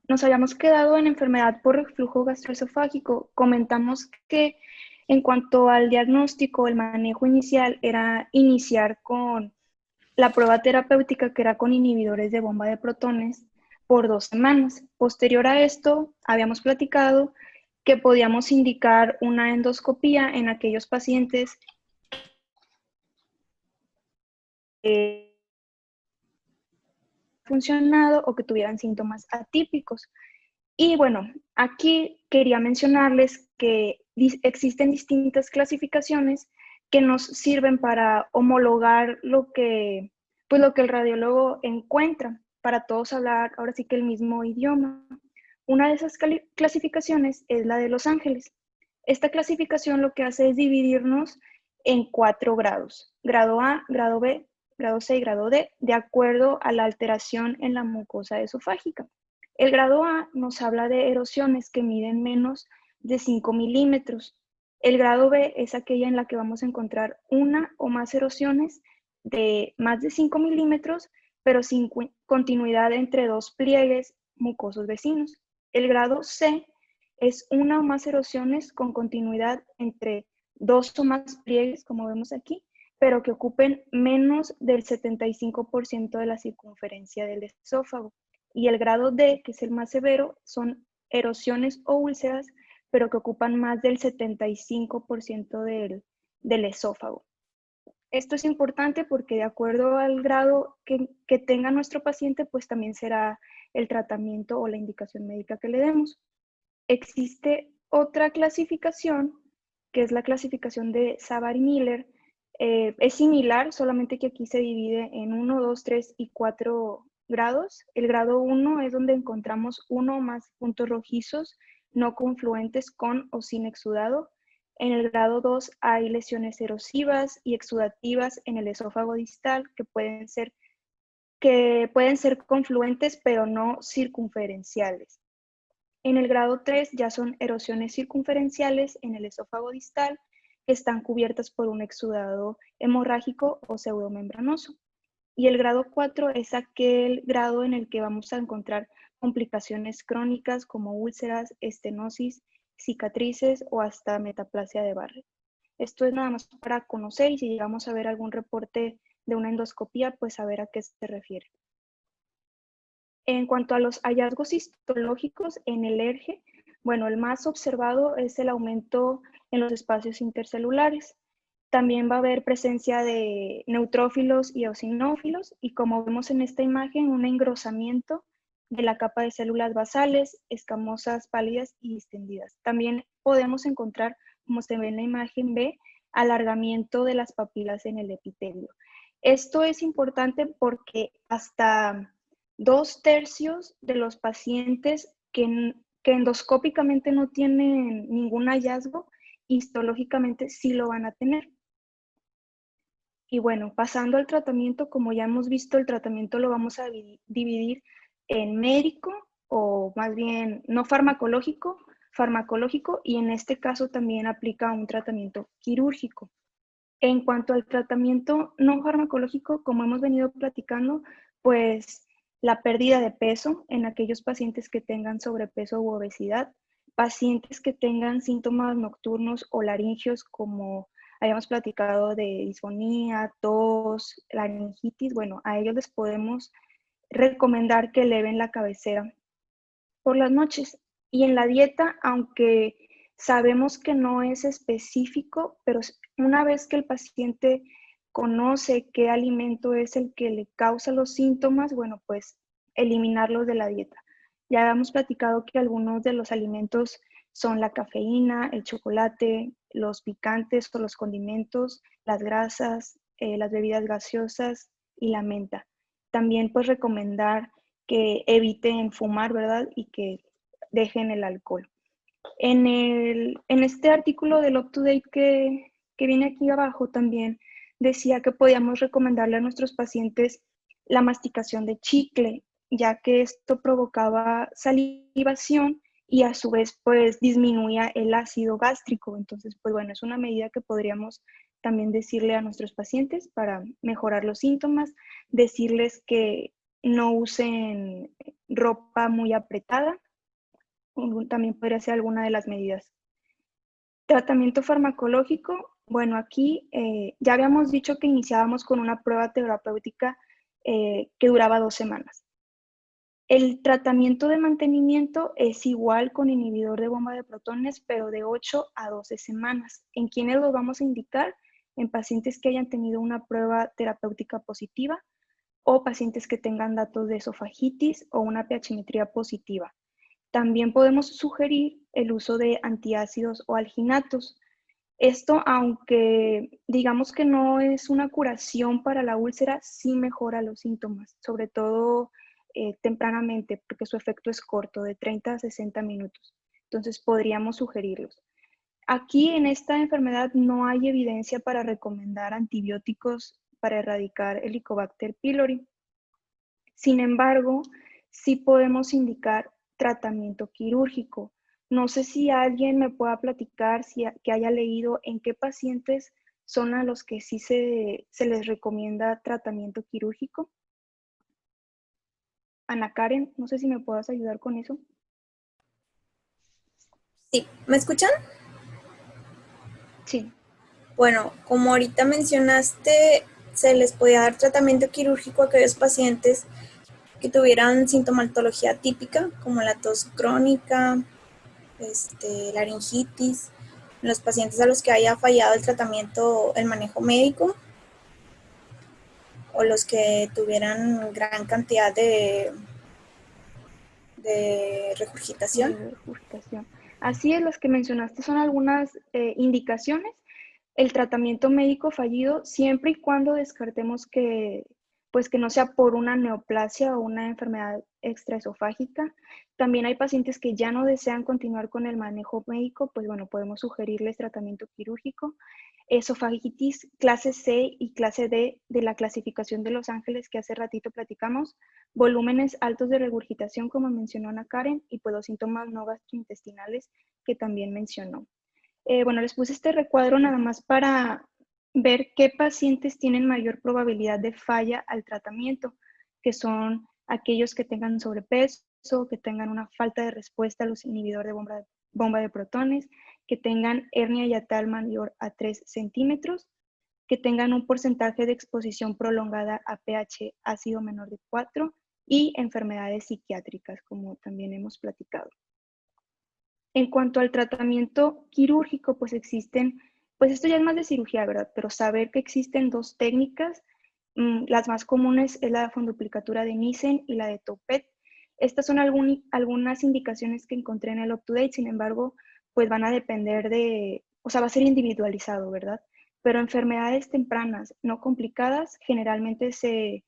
nos habíamos quedado en enfermedad por reflujo gastroesofágico. Comentamos que en cuanto al diagnóstico, el manejo inicial era iniciar con la prueba terapéutica, que era con inhibidores de bomba de protones, por 2 semanas. Posterior a esto, habíamos platicado que podíamos indicar una endoscopía en aquellos pacientes que funcionado o que tuvieran síntomas atípicos. Y bueno, aquí quería mencionarles que existen distintas clasificaciones que nos sirven para homologar pues lo que el radiólogo encuentra, para todos hablar ahora sí que el mismo idioma. Una de esas clasificaciones es la de Los Ángeles. Esta clasificación lo que hace es dividirnos en 4 grados: grado A, grado B, grado C y grado D, de acuerdo a la alteración en la mucosa esofágica. El grado A nos habla de erosiones que miden menos de 5 milímetros. El grado B es aquella en la que vamos a encontrar una o más erosiones de más de 5 milímetros, pero sin continuidad entre dos pliegues mucosos vecinos. El grado C es una o más erosiones con continuidad entre dos o más pliegues, como vemos aquí, pero que ocupen menos del 75% de la circunferencia del esófago. Y el grado D, que es el más severo, son erosiones o úlceras, pero que ocupan más del 75% del esófago. Esto es importante porque de acuerdo al grado que tenga nuestro paciente, pues también será el tratamiento o la indicación médica que le demos. Existe otra clasificación, que es la clasificación de Savary-Miller. Es similar, solamente que aquí se divide en 1, 2, 3 y 4 grados. El grado 1 es donde encontramos uno o más puntos rojizos no confluentes con o sin exudado. En el grado 2 hay lesiones erosivas y exudativas en el esófago distal que pueden ser confluentes pero no circunferenciales. En el grado 3 ya son erosiones circunferenciales en el esófago distal que están cubiertas por un exudado hemorrágico o pseudomembranoso. Y el grado 4 es aquel grado en el que vamos a encontrar complicaciones crónicas como úlceras, estenosis, cicatrices o hasta metaplasia de Barrett. Esto es nada más para conocer, y si llegamos a ver algún reporte de una endoscopía, pues saber a qué se refiere. En cuanto a los hallazgos histológicos en el ERGE, bueno, el más observado es el aumento en los espacios intercelulares. También va a haber presencia de neutrófilos y eosinófilos, y como vemos en esta imagen, un engrosamiento de la capa de células basales, escamosas, pálidas y distendidas. También podemos encontrar, como se ve en la imagen B, alargamiento de las papilas en el epitelio. Esto es importante porque hasta 2/3 de los pacientes que endoscópicamente no tienen ningún hallazgo, histológicamente sí lo van a tener. Y bueno, pasando al tratamiento, como ya hemos visto, el tratamiento lo vamos a dividir en médico, o más bien no farmacológico, farmacológico, y en este caso también aplica un tratamiento quirúrgico. En cuanto al tratamiento no farmacológico, como hemos venido platicando, pues la pérdida de peso en aquellos pacientes que tengan sobrepeso u obesidad, pacientes que tengan síntomas nocturnos o laringios, como habíamos platicado de disfonía, tos, laringitis, bueno, a ellos les podemos recomendar que eleven la cabecera por las noches. Y en la dieta, aunque sabemos que no es específico, pero una vez que el paciente conoce qué alimento es el que le causa los síntomas, bueno, pues eliminarlos de la dieta. Ya habíamos platicado que algunos de los alimentos son la cafeína, el chocolate, los picantes o los condimentos, las grasas, las bebidas gaseosas y la menta. También pues recomendar que eviten fumar, ¿verdad? Y que dejen el alcohol. En este artículo del UpToDate que viene aquí abajo también decía que podíamos recomendarle a nuestros pacientes la masticación de chicle, ya que esto provocaba salivación y a su vez pues disminuía el ácido gástrico. Entonces, pues bueno, es una medida que podríamos también decirle a nuestros pacientes para mejorar los síntomas, decirles que no usen ropa muy apretada, también podría ser alguna de las medidas. Tratamiento farmacológico, bueno, aquí ya habíamos dicho que iniciábamos con una prueba terapéutica que duraba 2 semanas. El tratamiento de mantenimiento es igual con inhibidor de bomba de protones, pero de 8 a 12 semanas. ¿En quiénes lo vamos a indicar? En pacientes que hayan tenido una prueba terapéutica positiva o pacientes que tengan datos de esofagitis o una pHimetría positiva. También podemos sugerir el uso de antiácidos o alginatos. Esto, aunque digamos que no es una curación para la úlcera, sí mejora los síntomas, sobre todo tempranamente, porque su efecto es corto, de 30 a 60 minutos. Entonces, podríamos sugerirlos. Aquí en esta enfermedad no hay evidencia para recomendar antibióticos para erradicar el Helicobacter pylori. Sin embargo, sí podemos indicar tratamiento quirúrgico. No sé si alguien me pueda platicar, que haya leído en qué pacientes son a los que sí se les recomienda tratamiento quirúrgico. Ana Karen, no sé si me puedas ayudar con eso. Sí, ¿me escuchan? Sí. Bueno, como ahorita mencionaste, se les podía dar tratamiento quirúrgico a aquellos pacientes que tuvieran sintomatología típica, como la tos crónica, laringitis, los pacientes a los que haya fallado el tratamiento, el manejo médico, o los que tuvieran gran cantidad de regurgitación. De regurgitación. Así es, las que mencionaste son algunas indicaciones. El tratamiento médico fallido, siempre y cuando descartemos que, pues que no sea por una neoplasia o una enfermedad extraesofágica. También hay pacientes que ya no desean continuar con el manejo médico, pues bueno, podemos sugerirles tratamiento quirúrgico. Esofagitis clase C y clase D de la clasificación de Los Ángeles que hace ratito platicamos, volúmenes altos de regurgitación como mencionó Ana Karen y pues los síntomas no gastrointestinales que también mencionó. Bueno, les puse este recuadro nada más para ver qué pacientes tienen mayor probabilidad de falla al tratamiento, que son aquellos que tengan sobrepeso, que tengan una falta de respuesta a los inhibidores de bomba de protones, que tengan hernia hiatal mayor a 3 centímetros, que tengan un porcentaje de exposición prolongada a pH ácido menor de 4 y enfermedades psiquiátricas, como también hemos platicado. En cuanto al tratamiento quirúrgico, pues existen, pues esto ya es más de cirugía, ¿verdad? Pero saber que existen dos técnicas, las más comunes es la fondoplicatura de Nissen y la de Toupet. Estas son algunas indicaciones que encontré en el UpToDate, sin embargo, pues van a depender de, o sea, va a ser individualizado, ¿verdad? Pero enfermedades tempranas no complicadas, generalmente se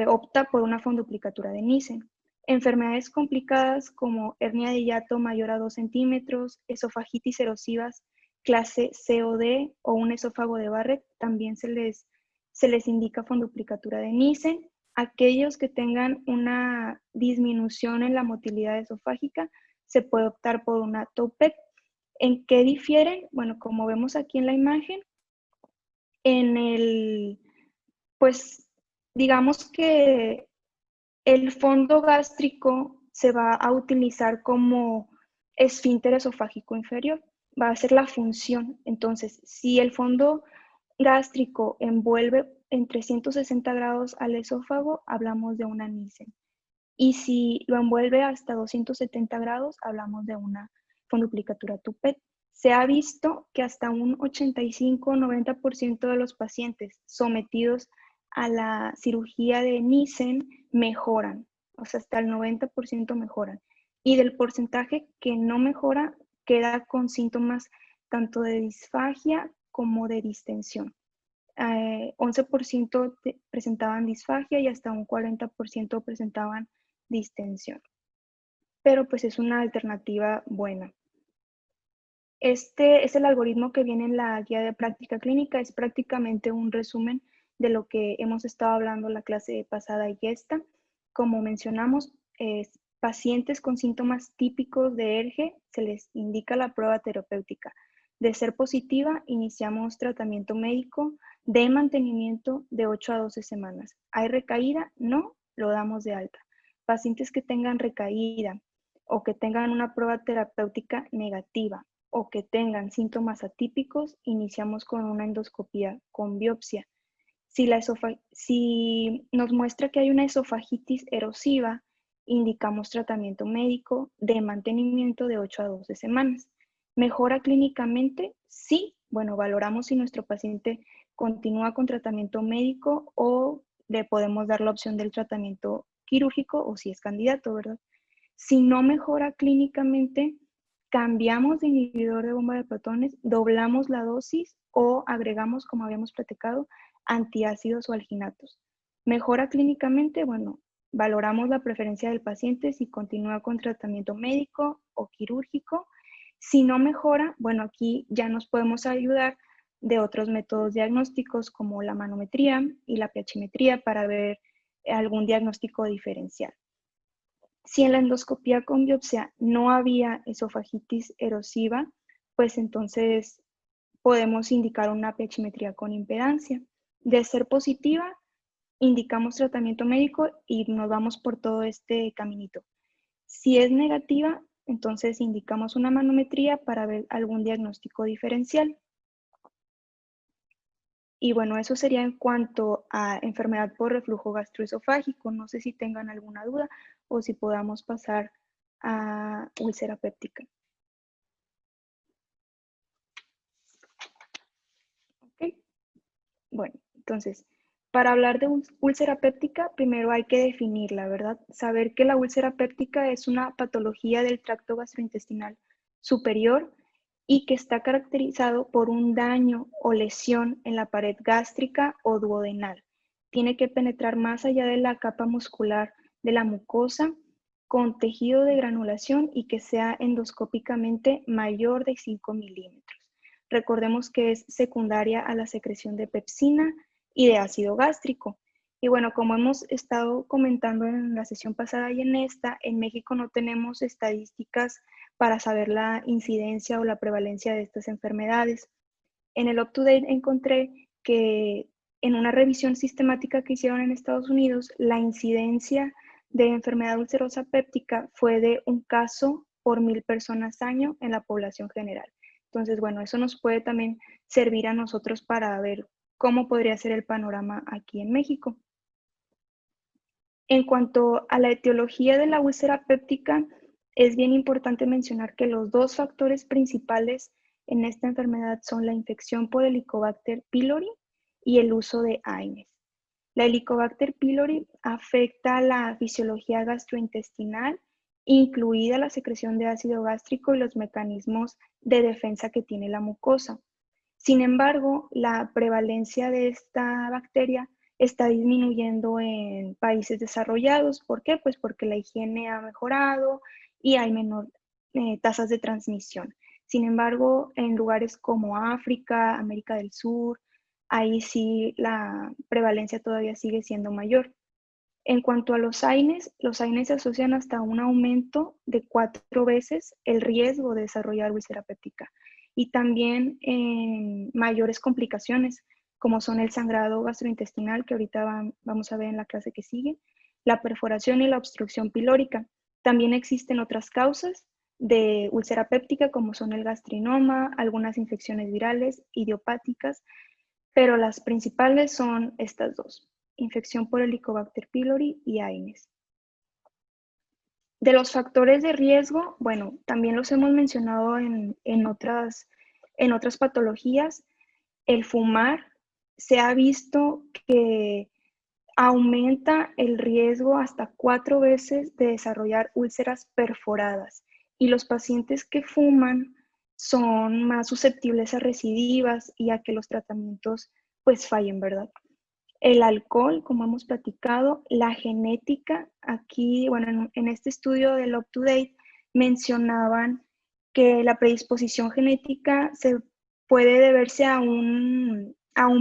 opta por una fondoplicatura de Nissen. Enfermedades complicadas como hernia de hiato mayor a 2 centímetros, esofagitis erosivas clase C o D o un esófago de Barrett, también se les indica fondoplicatura de Nissen. Aquellos que tengan una disminución en la motilidad esofágica, se puede optar por una Toupet. ¿En qué difieren? Bueno, como vemos aquí en la imagen, en el, pues digamos que el fondo gástrico se va a utilizar como esfínter esofágico inferior, va a ser la función. Entonces, si el fondo gástrico envuelve en 360 grados al esófago, hablamos de una Nissen. Y si lo envuelve hasta 270 grados, hablamos de una fondoplicatura Toupet. Se ha visto que hasta un 85-90% de los pacientes sometidos a la cirugía de Nissen mejoran, o sea, hasta el 90% mejoran. Y del porcentaje que no mejora, queda con síntomas tanto de disfagia como de distensión. 11% presentaban disfagia y hasta un 40% presentaban distensión. Pero pues es una alternativa buena. Este es el algoritmo que viene en la guía de práctica clínica, es prácticamente un resumen de lo que hemos estado hablando en la clase pasada y esta. Como mencionamos, pacientes con síntomas típicos de ERGE se les indica la prueba terapéutica. De ser positiva, iniciamos tratamiento médico de mantenimiento de 8 a 12 semanas. ¿Hay recaída? No. lo damos de alta. Pacientes que tengan recaída o que tengan una prueba terapéutica negativa o que tengan síntomas atípicos, iniciamos con una endoscopía con biopsia. Si nos muestra que hay una esofagitis erosiva, indicamos tratamiento médico de mantenimiento de 8 a 12 semanas. ¿Mejora clínicamente? Sí. Bueno, valoramos si nuestro paciente continúa con tratamiento médico o le podemos dar la opción del tratamiento quirúrgico o si es candidato, ¿verdad? Si no mejora clínicamente, cambiamos de inhibidor de bomba de protones, doblamos la dosis o agregamos, como habíamos platicado, antiácidos o alginatos. ¿Mejora clínicamente? Bueno, valoramos la preferencia del paciente si continúa con tratamiento médico o quirúrgico. Si no mejora, bueno, aquí ya nos podemos ayudar de otros métodos diagnósticos como la manometría y la pH-metría para ver algún diagnóstico diferencial. Si en la endoscopía con biopsia no había esofagitis erosiva, pues entonces podemos indicar una pH-metría con impedancia. De ser positiva, indicamos tratamiento médico y nos vamos por todo este caminito. Si es negativa, entonces indicamos una manometría para ver algún diagnóstico diferencial. Y bueno, eso sería en cuanto a enfermedad por reflujo gastroesofágico. No sé si tengan alguna duda o si podamos pasar a úlcera péptica. ¿Ok? Bueno, entonces, para hablar de úlcera péptica, primero hay que definirla, ¿verdad? Saber que la úlcera péptica es una patología del tracto gastrointestinal superior y que está caracterizado por un daño o lesión en la pared gástrica o duodenal. Tiene que penetrar más allá de la capa muscular de la mucosa con tejido de granulación y que sea endoscópicamente mayor de 5 milímetros. Recordemos que es secundaria a la secreción de pepsina y de ácido gástrico. Y bueno, como hemos estado comentando en la sesión pasada y en esta, en México no tenemos estadísticas para saber la incidencia o la prevalencia de estas enfermedades. En el UpToDate encontré que en una revisión sistemática que hicieron en Estados Unidos, la incidencia de enfermedad ulcerosa péptica fue de un caso por 1,000 personas año en la población general. Entonces, bueno, eso nos puede también servir a nosotros para ver cómo podría ser el panorama aquí en México. En cuanto a la etiología de la úlcera péptica, es bien importante mencionar que los dos factores principales en esta enfermedad son la infección por Helicobacter pylori y el uso de AINES. La Helicobacter pylori afecta la fisiología gastrointestinal, incluida la secreción de ácido gástrico y los mecanismos de defensa que tiene la mucosa. Sin embargo, la prevalencia de esta bacteria está disminuyendo en países desarrollados. ¿Por qué? Pues porque la higiene ha mejorado y hay menor tasas de transmisión. Sin embargo, en lugares como África, América del Sur, ahí sí la prevalencia todavía sigue siendo mayor. En cuanto a los AINES se asocian hasta un aumento de 4 veces el riesgo de desarrollar úlcera péptica y también en mayores complicaciones, como son el sangrado gastrointestinal, que ahorita vamos a ver en la clase que sigue, la perforación y la obstrucción pilórica. También existen otras causas de úlcera péptica, como son el gastrinoma, algunas infecciones virales, idiopáticas, pero las principales son estas dos: infección por Helicobacter pylori y AINES. De los factores de riesgo, bueno, también los hemos mencionado en otras patologías. El fumar se ha visto que aumenta el riesgo hasta 4 veces de desarrollar úlceras perforadas y los pacientes que fuman son más susceptibles a recidivas y a que los tratamientos pues fallen, ¿verdad? El alcohol, como hemos platicado, la genética, aquí, bueno, en este estudio del UpToDate mencionaban que la predisposición genética se puede deberse a un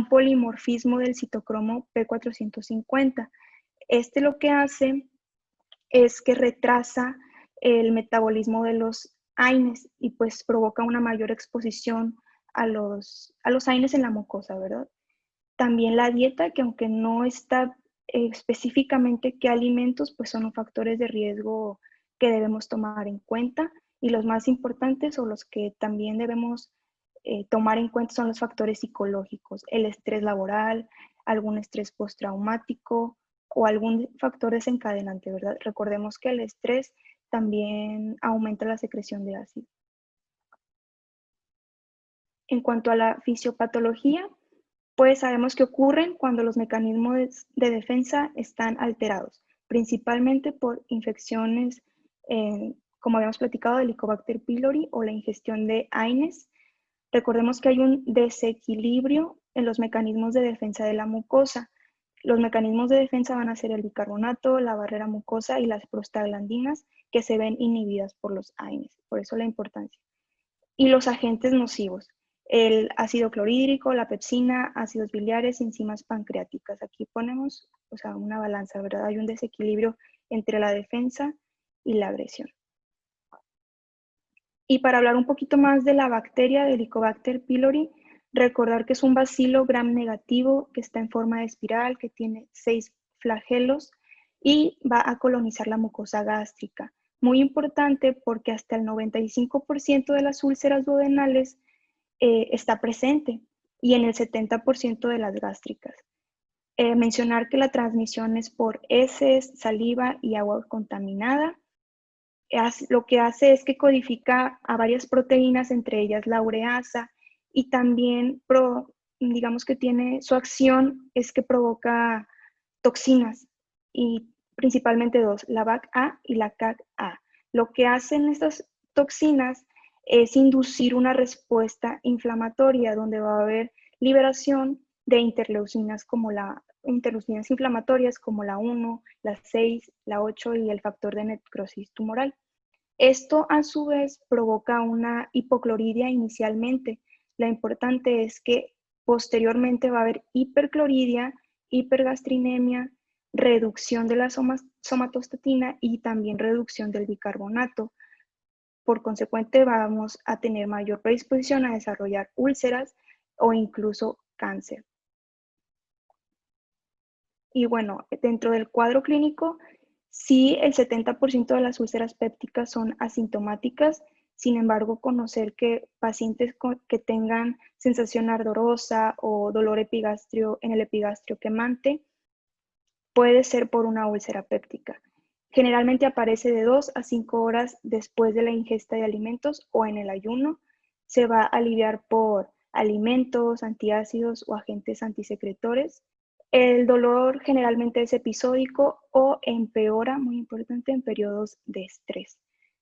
polimorfismo del citocromo P450. Este lo que hace es que retrasa el metabolismo de los AINES y pues provoca una mayor exposición a los AINES en la mucosa, ¿verdad? También la dieta, que aunque no está específicamente qué alimentos pues, son los factores de riesgo que debemos tomar en cuenta, y los más importantes o los que también debemos tomar en cuenta son los factores psicológicos, el estrés laboral, algún estrés postraumático o algún factor desencadenante, ¿verdad? Recordemos que el estrés también aumenta la secreción de ácido. En cuanto a la fisiopatología, pues sabemos que ocurren cuando los mecanismos de defensa están alterados, principalmente por infecciones, como habíamos platicado, de Helicobacter pylori o la ingestión de AINES. Recordemos que hay un desequilibrio en los mecanismos de defensa de la mucosa. Los mecanismos de defensa van a ser el bicarbonato, la barrera mucosa y las prostaglandinas, que se ven inhibidas por los AINES. Por eso la importancia. Y los agentes nocivos, el ácido clorhídrico, la pepsina, ácidos biliares, enzimas pancreáticas. Aquí ponemos, una balanza, ¿verdad? Hay un desequilibrio entre la defensa y la agresión. Y para hablar un poquito más de la bacteria de Helicobacter pylori, recordar que es un bacilo gram negativo que está en forma de espiral, que tiene 6 flagelos y va a colonizar la mucosa gástrica. Muy importante porque hasta el 95% de las úlceras duodenales está presente, y en el 70% de las gástricas. Mencionar que la transmisión es por heces, saliva y agua contaminada. Lo que hace es que codifica a varias proteínas, entre ellas la ureasa, y también, digamos que tiene su acción, es que provoca toxinas, y principalmente dos, la BAC-A y la CAG-A. Lo que hacen estas toxinas es inducir una respuesta inflamatoria, donde va a haber liberación de interleucinas interleucinas inflamatorias como la 1, la 6, la 8 y el factor de necrosis tumoral. Esto a su vez provoca una hipocloridia inicialmente. Lo importante es que posteriormente va a haber hipercloridia, hipergastrinemia, reducción de la somatostatina y también reducción del bicarbonato. Por consecuente, vamos a tener mayor predisposición a desarrollar úlceras o incluso cáncer. Y bueno, dentro del cuadro clínico, sí, el 70% de las úlceras pépticas son asintomáticas. Sin embargo, conocer que pacientes que tengan sensación ardorosa o dolor en el epigastrio quemante puede ser por una úlcera péptica. Generalmente aparece de 2 a 5 horas después de la ingesta de alimentos o en el ayuno. Se va a aliviar por alimentos, antiácidos o agentes antisecretores. El dolor generalmente es episódico o empeora, muy importante, en periodos de estrés.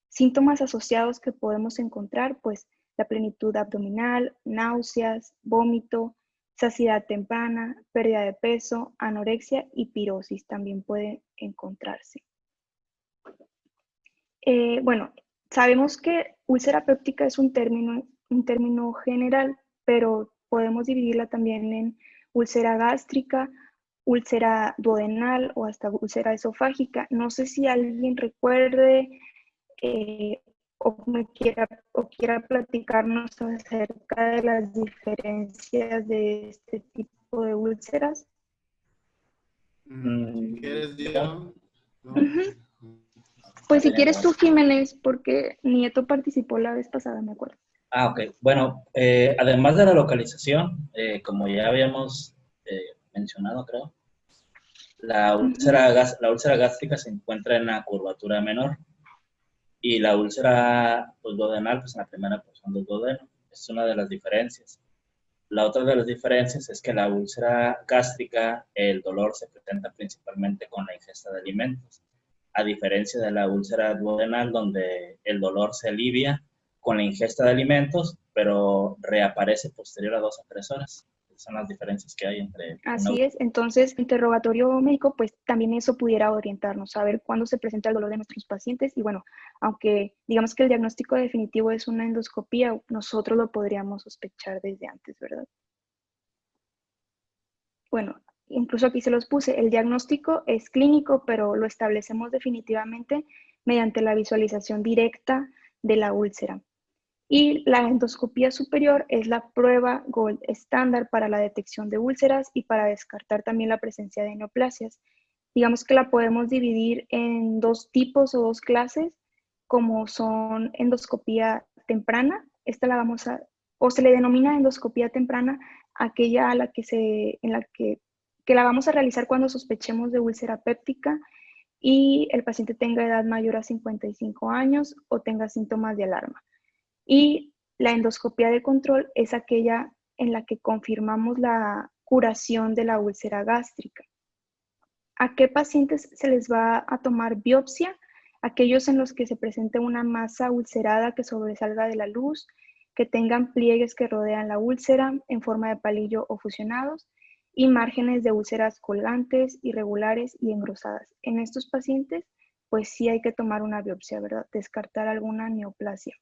Síntomas asociados que podemos encontrar, pues la plenitud abdominal, náuseas, vómito, saciedad temprana, pérdida de peso, anorexia y pirosis también puede encontrarse. Bueno, sabemos que úlcera péptica es un término general, pero podemos dividirla también en úlcera gástrica, úlcera duodenal o hasta úlcera esofágica. No sé si alguien recuerde o quiera platicarnos acerca de las diferencias de este tipo de úlceras. Si quieres, Diego. ¿No? Pues si quieres tú, Jiménez, porque Nieto participó la vez pasada, me acuerdo. Ok. Bueno, además de la localización, como ya habíamos mencionado, creo, la úlcera gástrica se encuentra en la curvatura menor y la úlcera duodenal, pues en la primera porción del duodeno. Es una de las diferencias. La otra de las diferencias es que la úlcera gástrica, el dolor se presenta principalmente con la ingesta de alimentos, a diferencia de la úlcera duodenal, donde el dolor se alivia con la ingesta de alimentos, pero reaparece posterior a 2 a 3 horas. Esas son las diferencias que hay entre... Así es, entonces, interrogatorio médico, pues también eso pudiera orientarnos, saber cuándo se presenta el dolor de nuestros pacientes. Y bueno, aunque digamos que el diagnóstico definitivo es una endoscopía, nosotros lo podríamos sospechar desde antes, ¿verdad? Bueno, incluso aquí se los puse, el diagnóstico es clínico, pero lo establecemos definitivamente mediante la visualización directa de la úlcera. Y la endoscopía superior es la prueba gold estándar para la detección de úlceras y para descartar también la presencia de neoplasias. Digamos que la podemos dividir en dos tipos o dos clases, como son endoscopía temprana. Esta la vamos a, o se le denomina endoscopía temprana, aquella a la en la que la vamos a realizar cuando sospechemos de úlcera péptica y el paciente tenga edad mayor a 55 años o tenga síntomas de alarma. Y la endoscopía de control es aquella en la que confirmamos la curación de la úlcera gástrica. ¿A qué pacientes se les va a tomar biopsia? Aquellos en los que se presente una masa ulcerada que sobresalga de la luz, que tengan pliegues que rodean la úlcera en forma de palillo o fusionados y márgenes de úlceras colgantes, irregulares y engrosadas. En estos pacientes, pues sí hay que tomar una biopsia, ¿verdad? Descartar alguna neoplasia.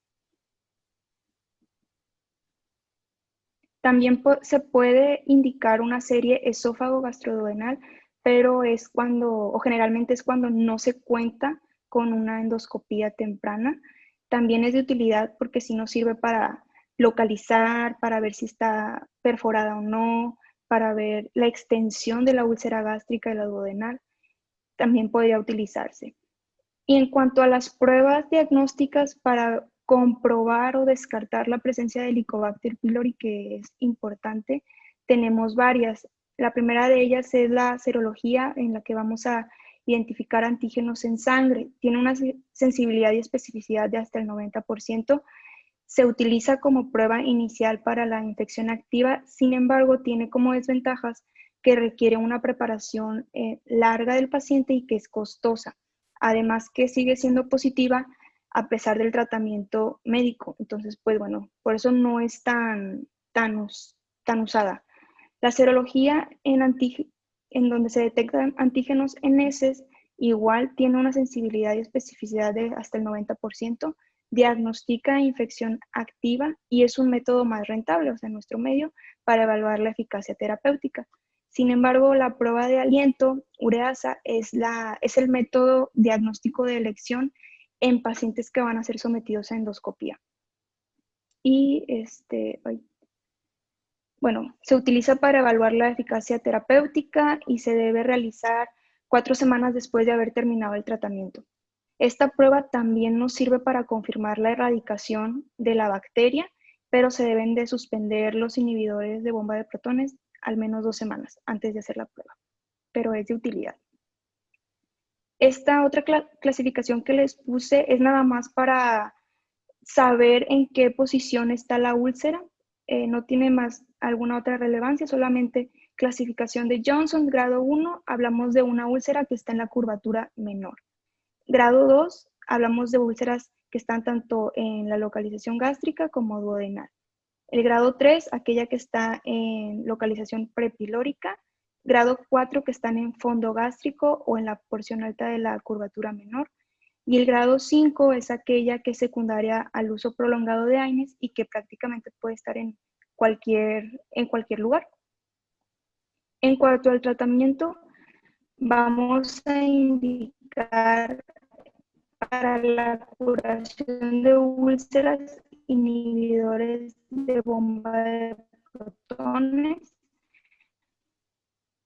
También se puede indicar una serie esófago-gastroduodenal, pero es cuando, o generalmente es cuando no se cuenta con una endoscopía temprana. También es de utilidad porque sí nos sirve para localizar, para ver si está perforada o no, para ver la extensión de la úlcera gástrica y la duodenal. También podría utilizarse. Y en cuanto a las pruebas diagnósticas para comprobar o descartar la presencia de Helicobacter pylori, que es importante, tenemos varias. La primera de ellas es la serología, en la que vamos a identificar antígenos en sangre. Tiene una sensibilidad y especificidad de hasta el 90%. Se utiliza como prueba inicial para la infección activa, sin embargo, tiene como desventajas que requiere una preparación larga del paciente y que es costosa. Además que sigue siendo positiva a pesar del tratamiento médico. Entonces, pues bueno, por eso no es tan usada. La serología en donde se detectan antígenos en heces igual tiene una sensibilidad y especificidad de hasta el 90%, diagnostica infección activa y es un método más rentable, o sea, en nuestro medio, para evaluar la eficacia terapéutica. Sin embargo, la prueba de aliento, ureasa, es el método diagnóstico de elección en pacientes que van a ser sometidos a endoscopía. Y bueno, se utiliza para evaluar la eficacia terapéutica y se debe realizar 4 semanas después de haber terminado el tratamiento. Esta prueba también nos sirve para confirmar la erradicación de la bacteria, pero se deben de suspender los inhibidores de bomba de protones al menos 2 semanas antes de hacer la prueba, pero es de utilidad. Esta otra clasificación que les puse es nada más para saber en qué posición está la úlcera. No tiene más alguna otra relevancia, solamente clasificación de Johnson, grado 1, hablamos de una úlcera que está en la curvatura menor. Grado 2, hablamos de úlceras que están tanto en la localización gástrica como duodenal. El grado 3, aquella que está en localización prepilórica. Grado 4, que están en fondo gástrico o en la porción alta de la curvatura menor. Y el grado 5 es aquella que es secundaria al uso prolongado de AINES y que prácticamente puede estar en cualquier lugar. En cuanto al tratamiento, vamos a indicar para la curación de úlceras inhibidores de bomba de protones,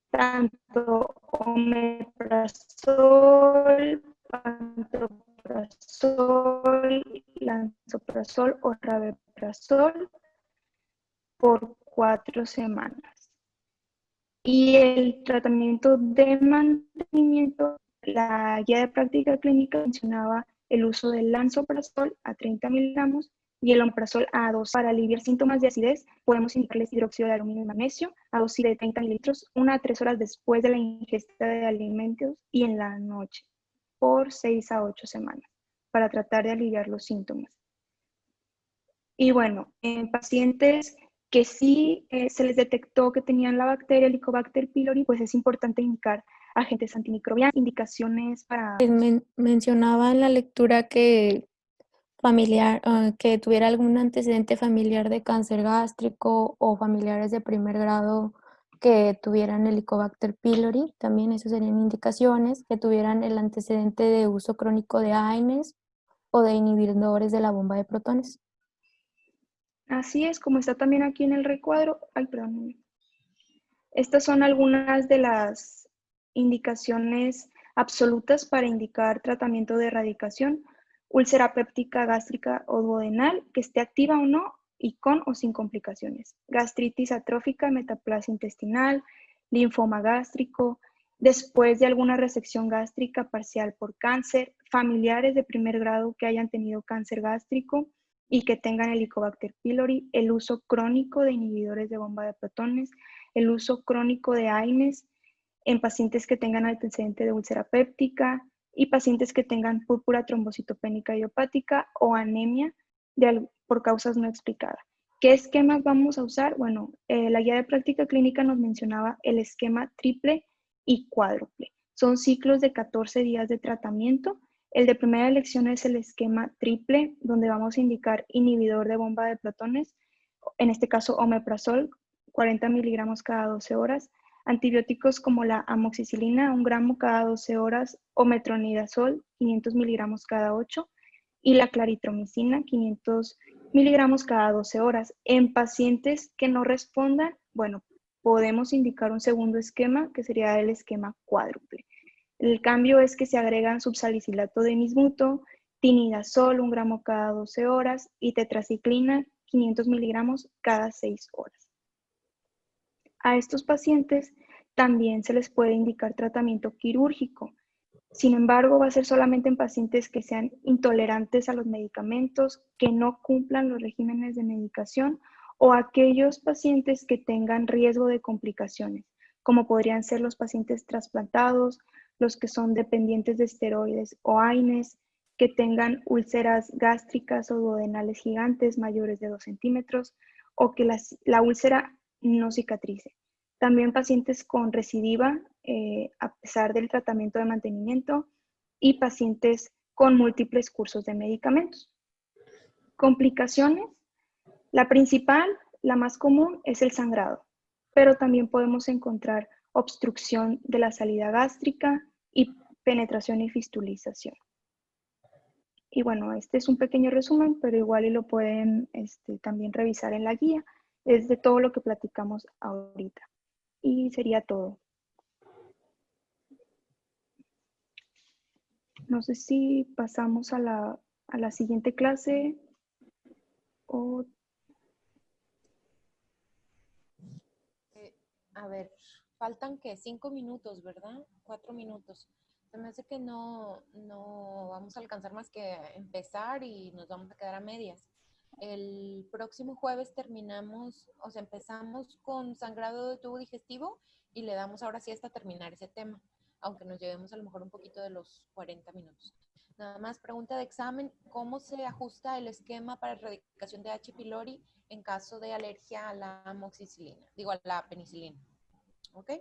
tanto omeprazol, pantoprazol, lansoprazol o rabeprazol por 4 semanas. Y el tratamiento de mantenimiento, la guía de práctica clínica mencionaba el uso del lansoprazol a 30 miligramos y el omeprazol a 2. Para aliviar síntomas de acidez, podemos indicarles hidróxido de aluminio y magnesio a dosis de 30 mililitros, 1 a 3 horas después de la ingesta de alimentos y en la noche, por 6 a 8 semanas, para tratar de aliviar los síntomas. Y bueno, en pacientes que sí se les detectó que tenían la bacteria Helicobacter pylori, pues es importante indicar agentes antimicrobianos, indicaciones para... Mencionaba en la lectura que que tuviera algún antecedente familiar de cáncer gástrico o familiares de primer grado que tuvieran Helicobacter pylori, también esas serían indicaciones, que tuvieran el antecedente de uso crónico de AINES o de inhibidores de la bomba de protones. Así es, como está también aquí en el recuadro. Ay, perdón. Estas son algunas de las indicaciones absolutas para indicar tratamiento de erradicación, úlcera péptica gástrica o duodenal, que esté activa o no, y con o sin complicaciones, gastritis atrófica, metaplasia intestinal, linfoma gástrico, después de alguna resección gástrica parcial por cáncer, familiares de primer grado que hayan tenido cáncer gástrico y que tengan Helicobacter pylori, el uso crónico de inhibidores de bomba de protones, el uso crónico de AINES en pacientes que tengan antecedente de úlcera péptica y pacientes que tengan púrpura trombocitopénica idiopática o anemia por causas no explicadas. ¿Qué esquemas vamos a usar? Bueno, la guía de práctica clínica nos mencionaba el esquema triple y cuádruple. Son ciclos de 14 días de tratamiento. El de primera elección es el esquema triple, donde vamos a indicar inhibidor de bomba de protones, en este caso omeprazol, 40 miligramos cada 12 horas, antibióticos como la amoxicilina, 1 gramo cada 12 horas, o metronidazol, 500 miligramos cada 8, y la claritromicina, 500 miligramos cada 12 horas. En pacientes que no respondan, bueno, podemos indicar un segundo esquema, que sería el esquema cuádruple. El cambio es que se agregan subsalicilato de bismuto, tinidazol, 1 gramo cada 12 horas, y tetraciclina, 500 miligramos cada 6 horas. A estos pacientes también se les puede indicar tratamiento quirúrgico. Sin embargo, va a ser solamente en pacientes que sean intolerantes a los medicamentos, que no cumplan los regímenes de medicación o aquellos pacientes que tengan riesgo de complicaciones, como podrían ser los pacientes trasplantados, los que son dependientes de esteroides o AINES, que tengan úlceras gástricas o duodenales gigantes mayores de 2 centímetros o que la úlcera no cicatrice. También pacientes con recidiva, a pesar del tratamiento de mantenimiento, y pacientes con múltiples cursos de medicamentos. Complicaciones. La principal, la más común, es el sangrado, pero también podemos encontrar obstrucción de la salida gástrica y penetración y fistulización. Y bueno, este es un pequeño resumen, pero igual y lo pueden también revisar en la guía. Es de todo lo que platicamos ahorita. Y sería todo. No sé si pasamos a la siguiente clase o... A ver, faltan que 5 minutos, ¿verdad? 4 minutos. Se me hace que no vamos a alcanzar más que empezar y nos vamos a quedar a medias. El próximo jueves terminamos, o sea, empezamos con sangrado de tubo digestivo y le damos ahora sí hasta terminar ese tema, aunque nos llevemos a lo mejor un poquito de los 40 minutos. Nada más, pregunta de examen, ¿cómo se ajusta el esquema para erradicación de H. pylori en caso de alergia a la amoxicilina? Digo, a la penicilina. ¿Ok?